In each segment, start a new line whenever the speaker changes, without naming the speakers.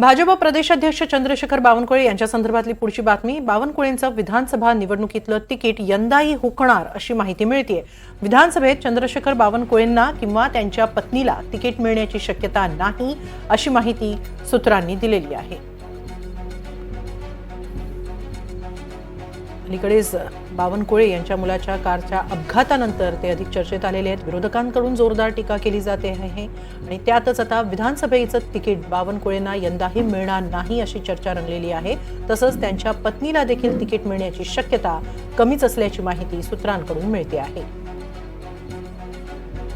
भाजप प्रदेशाध्यक्ष चंद्रशेखर बावनकुळे यांच्या संदर्भातली पुढची बातमी। बावनकुळेंचं विधानसभा निवडणुकीतलं तिकीट यंदाही हुकणार अशी माहिती मिळतेय। विधानसभेत चंद्रशेखर बावनकुळेंना किंवा त्यांच्या पत्नीला तिकीट मिळण्याची शक्यता नाही अशी माहिती सूत्रांनी दिलेली आहे। अलीकडेच बावनकुळे यांच्या मुलाच्या कारच्या अपघातानंतर ते अधिक चर्चेत आलेले आहेत। विरोधकांकडून जोरदार टीका केली जाते आहे आणि त्यातच आता विधानसभेचं तिकीट बावनकुळेंना यंदाही मिळणार नाही अशी चर्चा रंगलेली आहे। तसंच त्यांच्या पत्नीला देखील तिकीट मिळण्याची शक्यता कमीच असल्याची माहिती सूत्रांकडून मिळते आहे।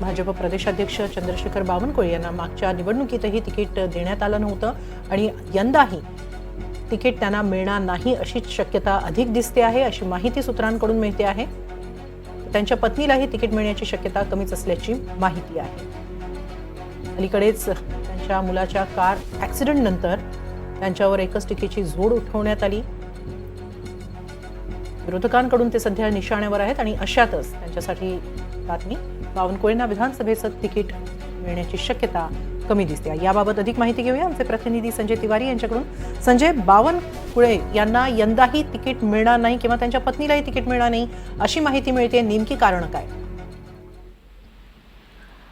भाजप प्रदेशाध्यक्ष चंद्रशेखर बावनकुळे यांना मागच्या निवडणुकीतही तिकीट देण्यात आलं नव्हतं आणि यंदाही तिकीट त्यांना मिळणार नाही अशी शक्यता अधिक दिसते आहे अशी माहिती सूत्रांकडून मिळते आहे। त्यांच्या पत्नीलाही तिकीट मिळण्याची शक्यता कमीच असल्याची माहिती आहे। अलीकडेच त्यांच्या मुलाच्या कार ऍक्सिडेंट नंतर त्यांच्यावर एकच टीकेची झोड उठवण्यात आली। विरोधकांकडून ते सध्या निशाण्यावर आहेत आणि अशातच त्यांच्यासाठी बातमी, बावनकुळेंना विधानसभेचं तिकीट मिळण्याची शक्यता कमी दिसते। याबाबत अधिक माहिती घेऊया आमचे प्रतिनिधी संजय तिवारी यांच्याकडून। संजय, बावनकुळे यांना यंदाही तिकीट मिळणार नाही किंवा त्यांच्या पत्नीलाही तिकीट मिळणार नाही अशी माहिती मिळते, नेमकी कारण काय?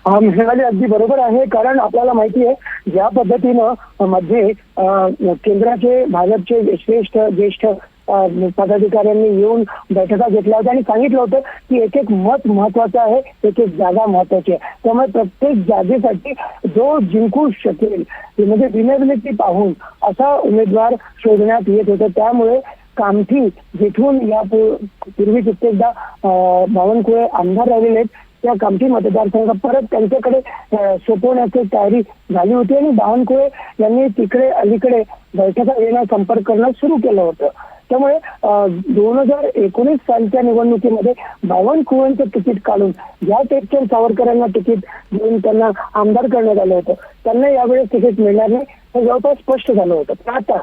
मिळाली अगदी बरोबर आहे, कारण आपल्याला माहिती आहे ज्या पद्धतीनं मध्ये केंद्राचे भाजपचे ज्येष्ठ पदाधिकाऱ्यांनी येऊन बैठका घेतल्या होत्या आणि सांगितलं होतं की एक एक मत महत्वाचं आहे, एक एक जागा महत्वाची आहे। त्यामुळे प्रत्येक जागेसाठी जो जिंकू शकेल म्हणजे विनेबिलिटी पाहून असा उमेदवार शोधण्यात येत होतं। त्यामुळे कामठी जिथून या पूर्वी कित्येकदा बावनकुळे आमदार राहिलेले आहेत त्या कामठी मतदारसंघ परत त्यांच्याकडे सोपवण्याची तयारी झाली होती आणि बावनकुळे यांनी तिकडे अलीकडे बैठका घेणं, संपर्क करणं सुरू केलं होतं। त्यामुळे 2019 सालच्या निवडणुकीमध्ये बावनकुळेंचं तिकीट काढून ज्या टेकचंद सावरकरांना तिकीट देऊन त्यांना आमदार करण्यात आलं होतं त्यांना यावेळेस तिकीट मिळणार नाही हे जवळपास स्पष्ट झालं होतं। पण आता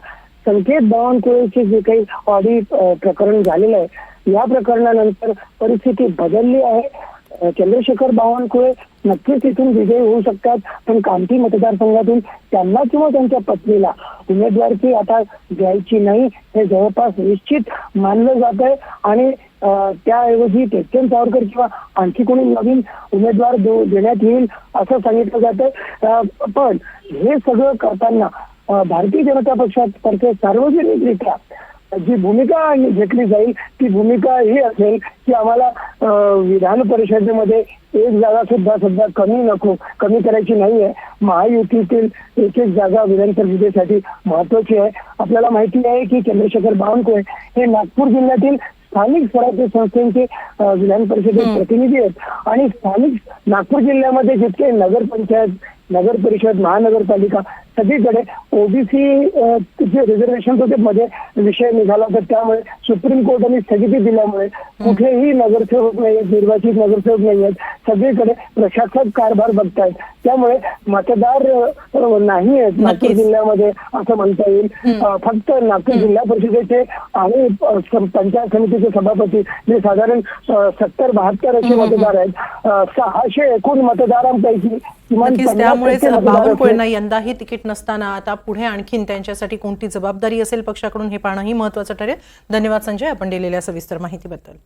संकेत बावनकुळेचे जे काही ऑडिट प्रकरण झालेलं आहे या प्रकरणानंतर परिस्थिती बदलली आहे। चंद्रशेखर बावनकुळे नक्कीच इथून विजयी होऊ शकतात, पण कामठी मतदारसंघातून त्यांना किंवा त्यांच्या पत्नीला उमेदवारी आता द्यायची नाही हे जवळपास निश्चित मानलं जात आहे आणि त्याऐवजी टेकचंद सावरकर किंवा आणखी कोणी नवीन उमेदवार देण्यात येईल असं सांगितलं जात आहे। पण हे सगळं करताना भारतीय जनता पक्षातर्फे सार्वजनिकरित्या जी भूमिका घेतली जाईल ती भूमिका ही असेल की आम्हाला विधान परिषदेमध्ये एक जागा सुद्धा कमी करायची नाहीये। महायुतीतील एक जागा विधान परिषदेसाठी महत्वाची आहे। आपल्याला माहिती आहे की चंद्रशेखर बावनकुळे हे नागपूर जिल्ह्यातील स्थानिक स्वराज्य संस्थेचे विधान परिषदेत प्रतिनिधी आहेत आणि स्थानिक नागपूर जिल्ह्यामध्ये जितके नगरपंचायत, नगर परिषद, महानगरपालिका सगळीकडे ओबीसी जे रिझर्वेशन होते मध्ये विषय निघाला होता, त्यामुळे सुप्रीम कोर्टाने स्थगिती दिल्यामुळे कुठेही नगरसेवक नाही आहेत, निर्वाचित नगरसेवक नाही आहेत, सगळीकडे प्रशासक कारभार बघतायत। त्यामुळे मतदार नाही आहेत नागपूर जिल्ह्यामध्ये असं म्हणता येईल। फक्त नागपूर जिल्हा परिषदेचे आणि पंचायत समितीचे सभापती जे साधारण 70-72 असे मतदार आहेत। 600 एकूण मतदारांपैकी किमान
त्यामुळेच बावनकुळेंना यंदाही तिकीट नसताना आता पुढे आणखीन त्यांच्यासाठी कोणती जबाबदारी असेल पक्षाकडून हे पाहणंही महत्त्वाचं ठरेल। धन्यवाद संजय, आपण दिलेल्या सविस्तर माहितीबद्दल।